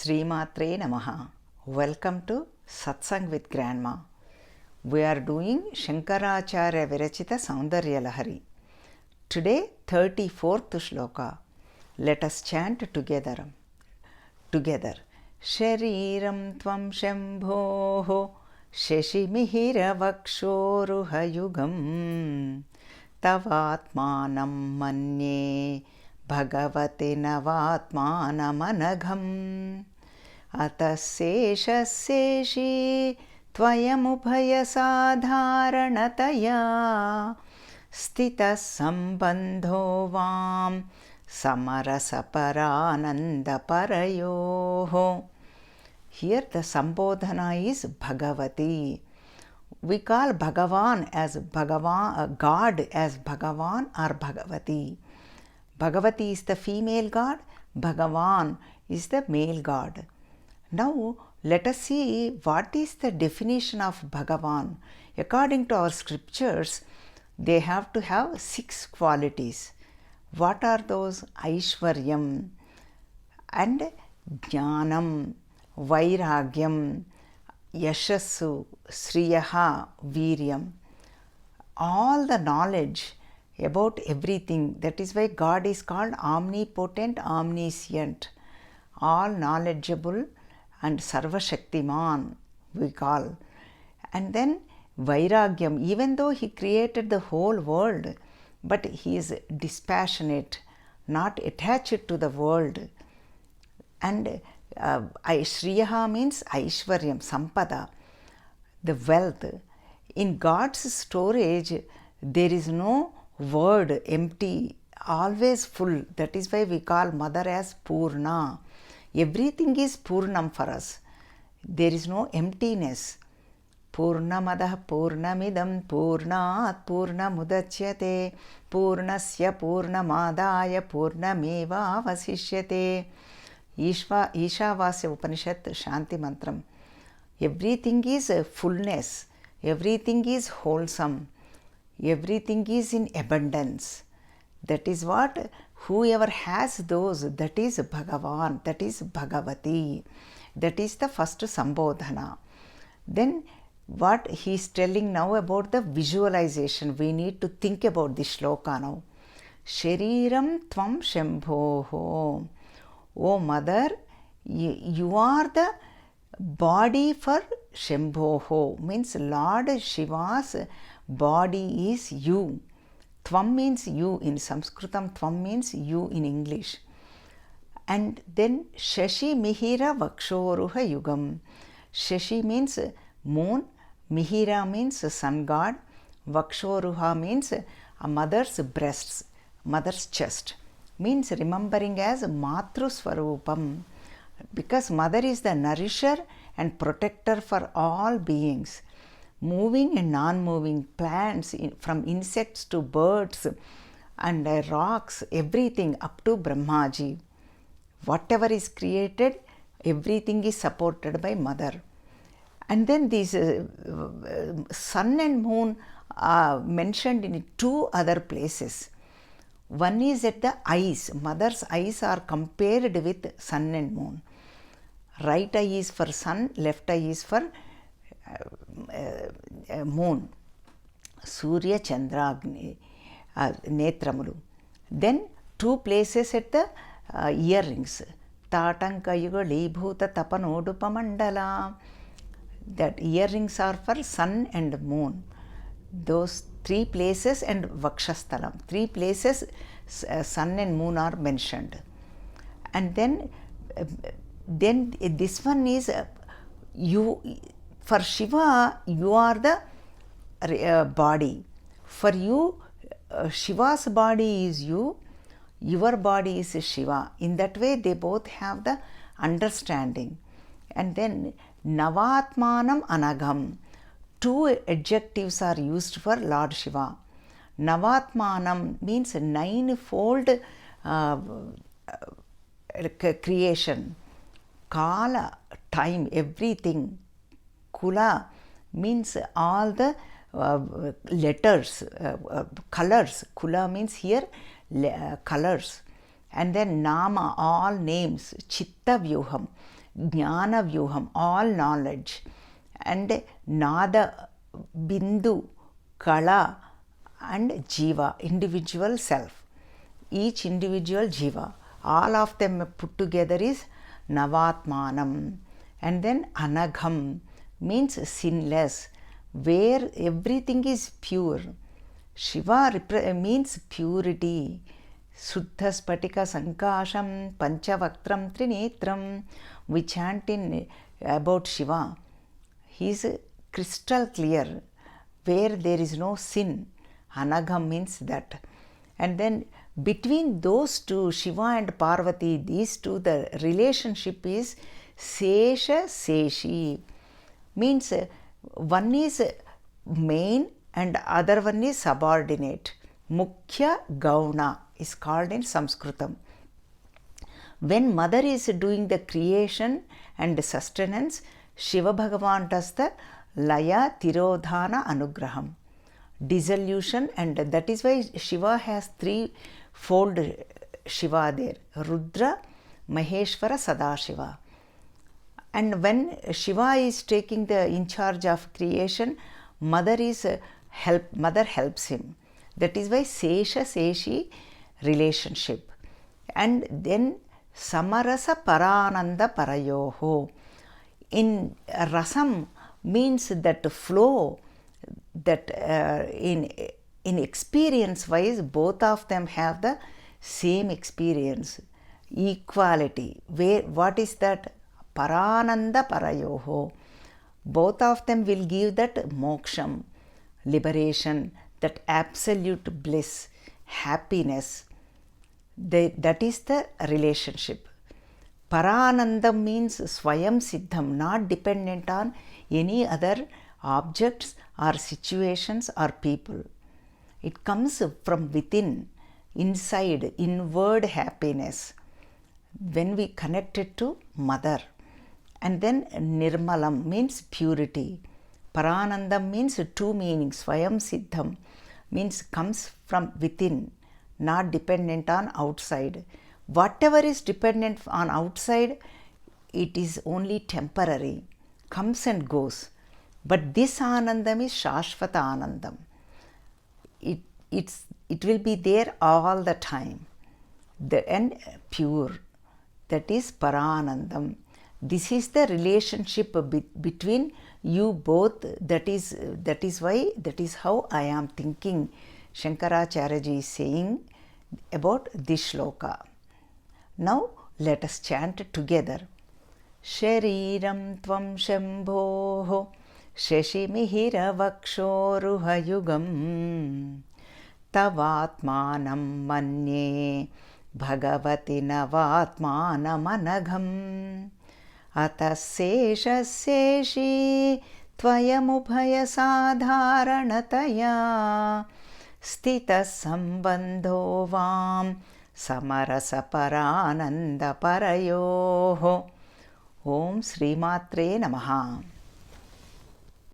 Srimatre Namaha. Welcome to Satsang with Grandma. We are doing Shankaracharya Virachita Saundarya Lahari. Today, 34th shloka. Let us chant together. Shariram tvam shambhoho sheshimihira vakshoruhayugam tavatmanam manye bhagavate navatmanamanagham ataseshasseshi tvayamubhayasadharanataya sthitas sambandho vam samarasaparanandaparayoho. Here the Sambodhana is Bhagavati. We call Bhagavan as Bhagavan, God as Bhagavan or Bhagavati. Bhagavati is the female god, Bhagavan is the male god. Now let us see what is the definition of Bhagavan. According to our scriptures, they have to have 6 qualities. What are those? Aishwaryam and Jnanam, Vairagyam, Yashassu, Sriyaha, Viryam. All the knowledge about everything. That is why God is called omnipotent, omniscient, all knowledgeable and Sarva Shaktiman we call. And then Vairagyam, even though He created the whole world, but He is dispassionate, not attached to the world. And Shriyaha means Aishwaryam, Sampada, the wealth. In God's storage, there is no word empty, always full. That is why we call Mother as Purna. Everything is Purnam for us. There is no emptiness. Purnamadah Purnamidam Purnat Purnamudachyate Purnasya Purnamadaya Purnameva Vasishyate. Ishavasya Upanishad Shanti Mantram. Everything is fullness. Everything is wholesome. Everything is in abundance. That is what, whoever has those, that is Bhagavan, that is Bhagavati. That is the first Sambodhana. Then what he is telling now about the visualization, we need to think about this shloka now. Shariram tvam shambhoho. O Mother, you are the body for Shambhoho, means Lord Shiva's body is you. Tvam means you in Sanskritam, Tvam means you in English. And then Shashi Mihira Vakshoruha Yugam. Shashi means moon, Mihira means sun god, Vakshoruha means a mother's breasts, mother's chest. Means remembering as Matru Swarupam, because mother is the nourisher and protector for all beings, moving and non-moving, plants, from insects to birds and rocks, everything up to Brahmaji. Whatever is created, everything is supported by mother. And then these sun and moon are mentioned in 2 other places. One is at the eyes. Mother's eyes are compared with sun and moon. Right eye is for sun, left eye is for moon. Surya Chandragni Netramulu. Then 2 places at the earrings. Tatanka Yuga Libhuta Tapanodupamandala. That earrings are for sun and moon. Those 3 places and Vakshasthalam. 3 places sun and moon are mentioned. And then this one is you. For Shiva, you are the body. For you, Shiva's body is you. Your body is Shiva. In that way, they both have the understanding. And then Navatmanam Anagham. 2 adjectives are used for Lord Shiva. Navatmanam means 9-fold creation. Kala, time, everything. Kula means all the letters, colors. Kula means here colors. And then Nama, all names. Chitta Vyuham. Jnana Vyuham, all knowledge, and Nada, Bindu, Kala, and Jiva, individual self. Each individual Jiva, all of them put together is Navatmanam. And then Anagham means sinless, where everything is pure. Shiva means purity. Suddha Spatika Sankasham Panchavaktram Trinetram. We chant in about Shiva. He is crystal clear, where there is no sin. Anagham means that. And then between those two, Shiva and Parvati, these two, the relationship is Sesha Seshi. Means one is main and other one is subordinate. Mukhya Gauna is called in Sanskritam. When mother is doing the creation and sustenance, Shiva Bhagavan does the Laya Tirodhana Anugraham, dissolution, and that is why Shiva has threefold Shiva there: Rudra, Maheshwara, Sadashiva. And when Shiva is taking the in charge of creation, mother helps him. That is why Sesha Seshi relationship. And then Samarasa Parananda Parayoho. In Rasam means that flow, that in experience wise both of them have the same experience, equality. What is that? Parananda Parayoho. Both of them will give that moksham, liberation, that absolute bliss, happiness. That is the relationship. Paranandam means Swayam Siddham, not dependent on any other objects or situations or people. It comes from within, inside, inward happiness, when we connect it to mother. And then Nirmalam means purity. Paranandam means two meanings. Swayam Siddham means comes from within, not dependent on outside. Whatever is dependent on outside, it is only temporary, comes and goes. But this Anandam is Shashvata Anandam. It will be there all the time, and pure. That is Paranandam. This is the relationship between you both. That is why, that is how I am thinking. Shankaracharya is saying about this shloka. Now let us chant together. Shariram tvam shambhoho shashimihira vakshoruhayugam tavatmanam manye bhagavati navatmanamanagham ataseshasheshi tvayamubhaya sadharanataya stita sambandho vam samarasa parananda parayoho. Om Sri Matre Namaha.